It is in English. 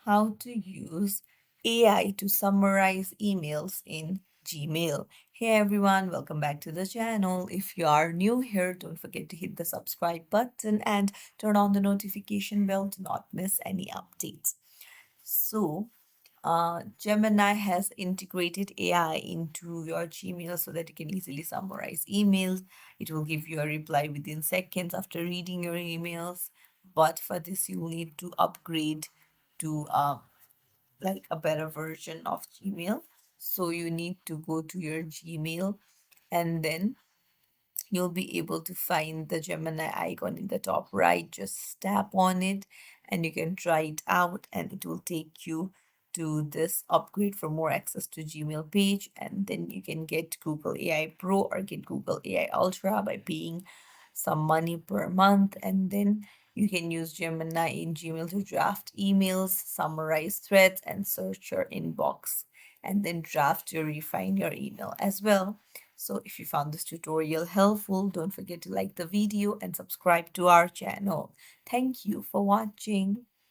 how to use AI to summarize emails in Gmail. Hey everyone, welcome back to the channel. If you are new here, don't forget to hit the subscribe button and turn on the notification bell to not miss any updates. So, Gemini has integrated AI into your Gmail so that you can easily summarize emails. It will give you a reply within seconds after reading your emails. But for this, you will need to upgrade to like a better version of Gmail. So you need to go to your Gmail and then you'll be able to find the Gemini icon in the top right. Just tap on it and you can try it out, and it will take you to this upgrade for more access to Gmail page. And then you can get Google AI Pro or get Google AI Ultra by paying some money per month. And then you can use Gemini in Gmail to draft emails, summarize threads, and search your inbox. And then draft or refine your email as well. So if you found this tutorial helpful, don't forget to like the video and subscribe to our channel. Thank you for watching.